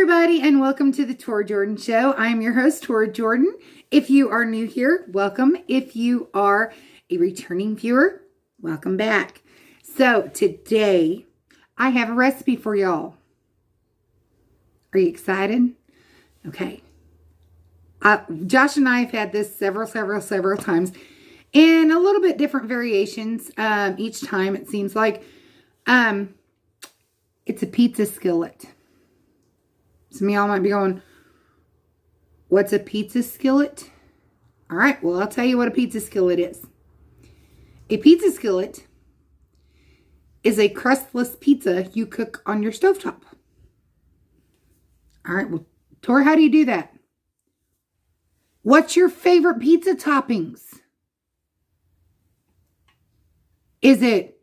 everybody, and welcome to the Tora Jordan Show. I am your host, Tora Jordan. If you are new here, welcome. If you are a returning viewer, welcome back. So today, I have a recipe for y'all. Are you excited? Okay. Josh and I have had this several times in a little bit different variations each time, it seems like. It's a pizza skillet. Some of y'all might be going, what's a pizza skillet? All right, well, I'll tell you what a pizza skillet is. A pizza skillet is a crustless pizza you cook on your stovetop. All right, well, Tora, how do you do that? What's your favorite pizza toppings? Is it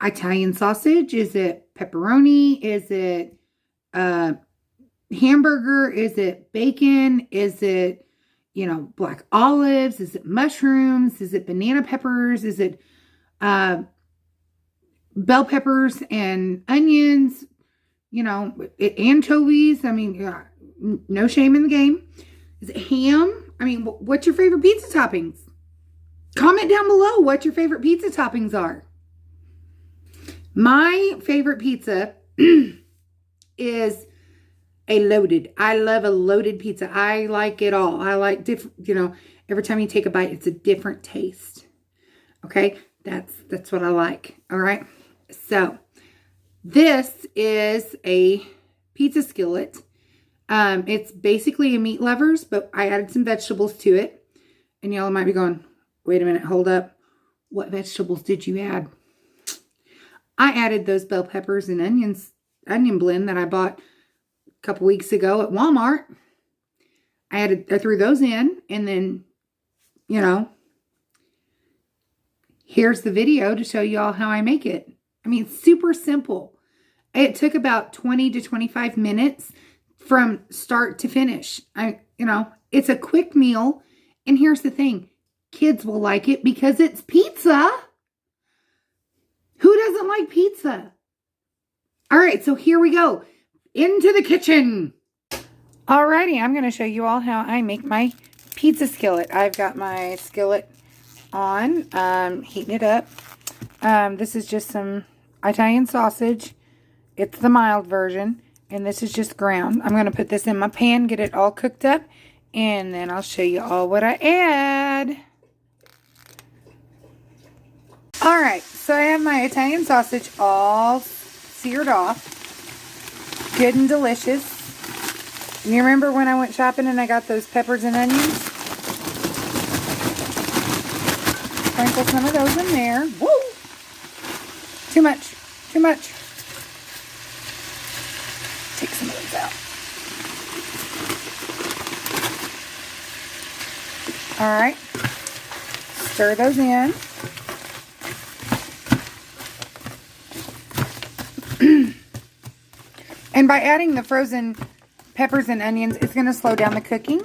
Italian sausage? Is it pepperoni? Is it hamburger? Is it bacon? Is it, black olives? Is it mushrooms? Is it banana peppers? Is it bell peppers and onions? Anchovies? I mean, no shame in the game. Is it ham? I mean, what's your favorite pizza toppings? Comment down below what your favorite pizza toppings are. My favorite pizza is a loaded. I love a loaded pizza. I like it all. I like different, every time you take a bite, it's a different taste. Okay? That's what I like. All right? So, this is a pizza skillet. It's basically a meat lovers, but I added some vegetables to it. And y'all might be going, wait a minute, hold up. What vegetables did you add? I added those bell peppers and onion blend that I bought a couple weeks ago at Walmart. I threw those in, and then, here's the video to show you all how I make it. I mean, it's super simple. It took about 20 to 25 minutes from start to finish. It's a quick meal, and here's the thing. Kids will like it because it's pizza. Who doesn't like pizza? All right, so here we go. Into the kitchen. Alrighty, I'm going to show you all how I make my pizza skillet. I've got my skillet on, heating it up. This is just some Italian sausage. It's the mild version, and this is just ground. I'm going to put this in my pan, get it all cooked up, and then I'll show you all what I add. Alright, so I have my Italian sausage all seared off. Good and delicious. You remember when I went shopping and I got those peppers and onions? Sprinkle some of those in there. Woo! Too much. Too much. Take some of those out. Alright. Stir those in. And by adding the frozen peppers and onions, it's going to slow down the cooking.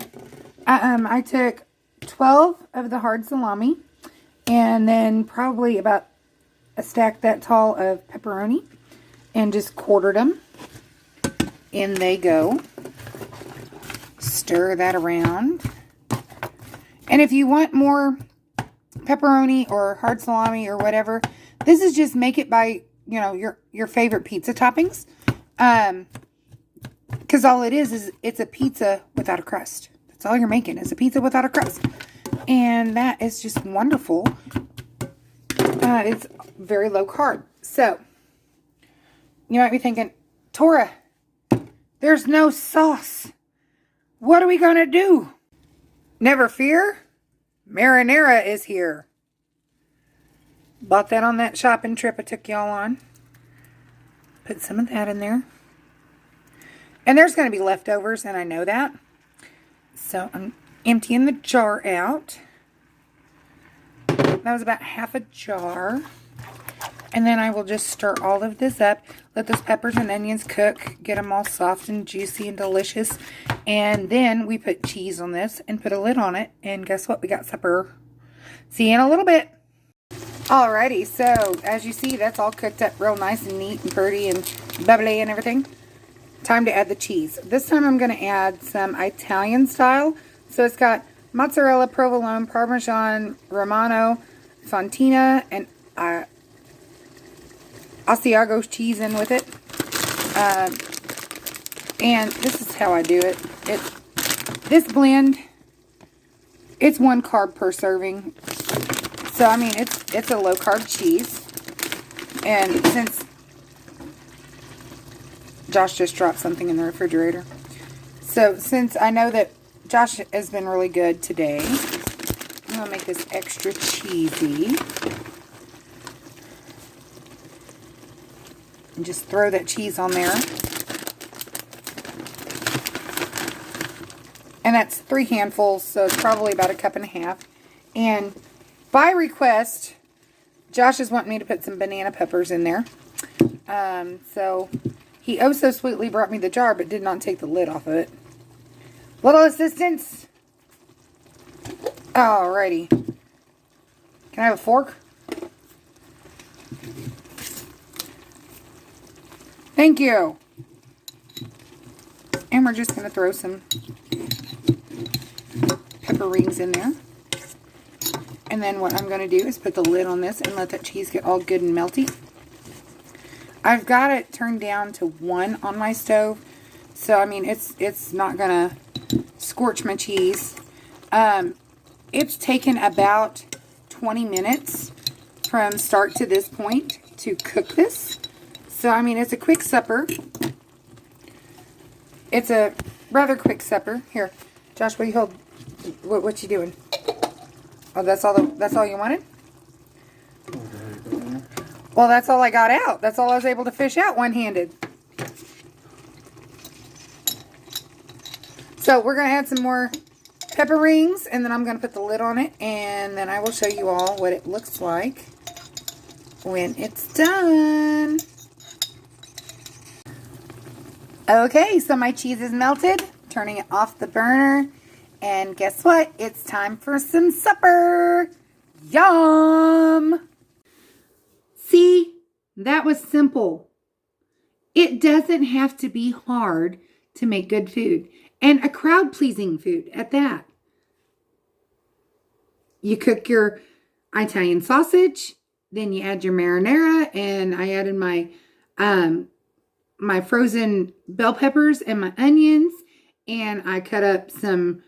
I took 12 of the hard salami and then probably about a stack that tall of pepperoni and just quartered them. In they go. Stir that around. And if you want more pepperoni or hard salami or whatever, this is just make it by, your favorite pizza toppings. Because all it is it's a pizza without a crust. That's all you're making is a pizza without a crust. And that is just wonderful. It's very low carb. So, you might be thinking, Tora, there's no sauce. What are we going to do? Never fear. Marinara is here. Bought that on that shopping trip I took y'all on. Put some of that in there. And there's going to be leftovers, and I know that. So I'm emptying the jar out. That was about half a jar. And then I will just stir all of this up. Let those peppers and onions cook. Get them all soft and juicy and delicious. And then we put cheese on this and put a lid on it. And guess what? We got supper. See you in a little bit. Alrighty, so as you see, that's all cooked up real nice and neat and pretty and bubbly and everything. time to add the cheese. This time I'm going to add some Italian style. So it's got mozzarella, provolone, Parmesan, Romano, Fontina, and Asiago cheese in with it. And this is how I do it. This blend, it's 1 carb per serving. So, I mean, it's a low-carb cheese. And since Josh just dropped something in the refrigerator. So, since I know that Josh has been really good today, I'm going to make this extra cheesy. And just throw that cheese on there. And that's 3 handfuls, so it's probably about 1.5 cups. And by request, Josh is wanting me to put some banana peppers in there. So he oh so sweetly brought me the jar, but did not take the lid off of it. Little assistance. Alrighty. Can I have a fork? Thank you. And we're just going to throw some pepper rings in there. And then what I'm going to do is put the lid on this and let that cheese get all good and melty. I've got it turned down to 1 on my stove. So, I mean, it's not going to scorch my cheese. It's taken about 20 minutes from start to this point to cook this. So, I mean, it's a quick supper. It's a rather quick supper. Here, Josh, what you hold? What you doing? Oh, that's all you wanted? Well, that's all I got out. That's all I was able to fish out one-handed. So we're going to add some more pepper rings, and then I'm going to put the lid on it, and then I will show you all what it looks like when it's done. Okay, so my cheese is melted. Turning it off the burner. And guess what? It's time for some supper. Yum! See, that was simple. It doesn't have to be hard to make good food. And a crowd-pleasing food at that. You cook your Italian sausage. Then you add your marinara. And I added my my frozen bell peppers and my onions. And I cut up some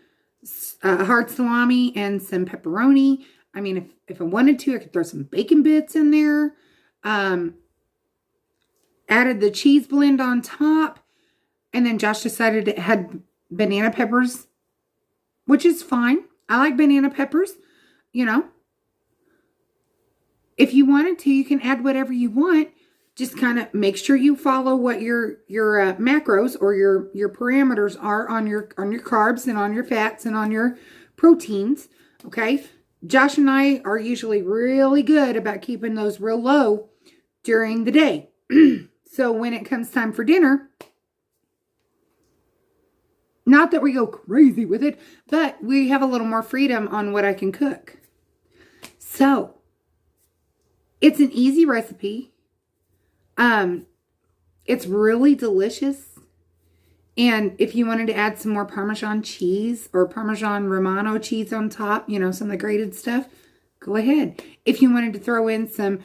hard salami and some pepperoni. I mean, if I wanted to, I could throw some bacon bits in there. Added the cheese blend on top. And then Josh decided it had banana peppers, which is fine. I like banana peppers, you know. If you wanted to, you can add whatever you want. Just kind of make sure you follow what your macros or your parameters are on your carbs and on your fats and on your proteins. Okay, Josh and I are usually really good about keeping those real low during the day. So when it comes time for dinner, not that we go crazy with it, but we have a little more freedom on what I can cook. So it's an easy recipe. It's really delicious. And if you wanted to add some more Parmesan cheese or Parmesan Romano cheese on top, you know, some of the grated stuff, go ahead. If you wanted to throw in some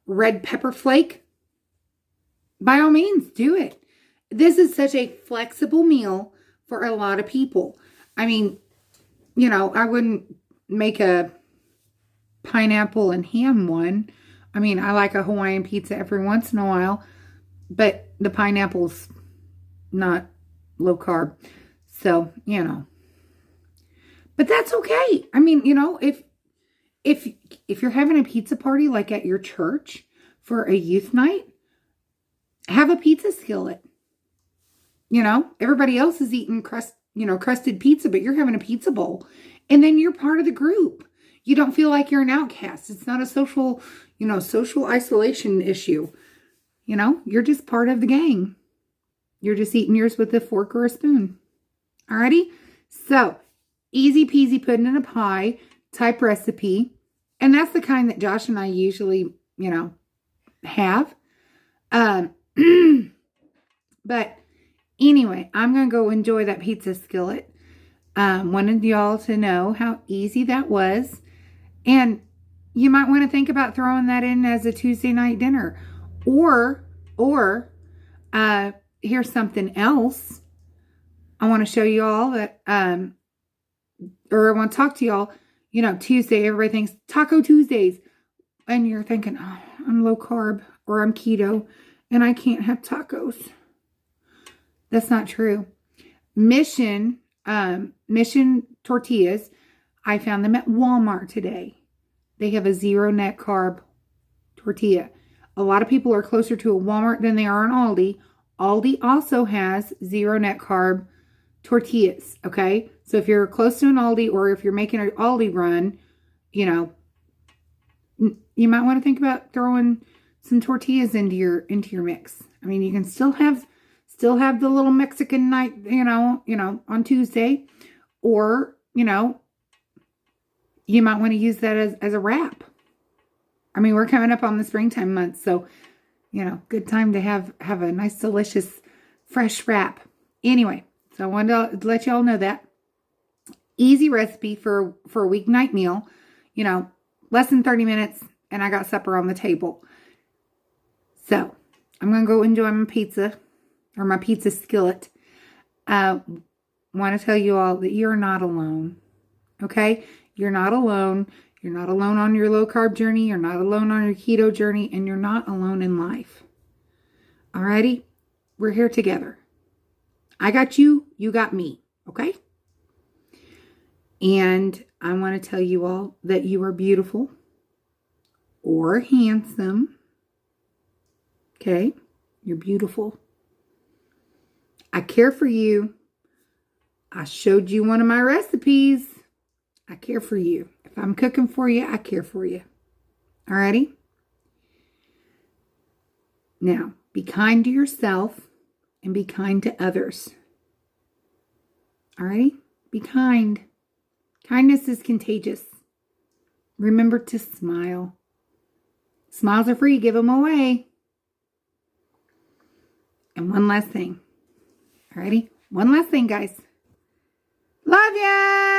red pepper flake, by all means, do it. This is such a flexible meal for a lot of people. I mean, you know, I wouldn't make a pineapple and ham one. I mean, I like a Hawaiian pizza every once in a while, but the pineapple's not low carb. So, you know. But that's okay. I mean, you know, if you're having a pizza party like at your church for a youth night, have a pizza skillet. You know, everybody else is eating crusted pizza, but you're having a pizza bowl. And then you're part of the group. You don't feel like you're an outcast. It's not a social isolation issue. You know, you're just part of the gang. You're just eating yours with a fork or a spoon. Alrighty? So, easy peasy pudding in a pie type recipe. And that's the kind that Josh and I usually, you know, have. But Anyway, I'm going to go enjoy that pizza skillet. Wanted y'all to know how easy that was. And you might want to think about throwing that in as a Tuesday night dinner. Or, here's something else I want to show you all that, or I want to talk to y'all. You know, Tuesday, everybody thinks Taco Tuesdays. And you're thinking, oh, I'm low carb or I'm keto and I can't have tacos. That's not true. Mission tortillas, I found them at Walmart today. They have a 0 net carb tortilla. A lot of people are closer to a Walmart than they are an Aldi. Aldi also has 0 net carb tortillas, okay? So if you're close to an Aldi or if you're making an Aldi run, you know, you might want to think about throwing some tortillas into your mix. I mean, you can still have the little Mexican night, you know, on Tuesday, or, you know, you might want to use that as a wrap. I mean, we're coming up on the springtime months, so, you know, good time to have a nice, delicious, fresh wrap. Anyway, so I wanted to let y'all know that. Easy recipe for a weeknight meal, you know, less than 30 minutes, and I got supper on the table. So, I'm going to go enjoy my pizza, or my pizza skillet. Want to tell you all that you're not alone, okay? You're not alone. You're not alone on your low-carb journey. You're not alone on your keto journey, and you're not alone in life. Alrighty? We're here together. I got you. You got me, okay? And I want to tell you all that you are beautiful or handsome. Okay? You're beautiful. I care for you. I showed you one of my recipes. I care for you. If I'm cooking for you, I care for you. Alrighty? Now, be kind to yourself and be kind to others. Alrighty? Be kind. Kindness is contagious. Remember to smile. Smiles are free. Give them away. And one last thing. Alrighty? One last thing, guys. Love ya!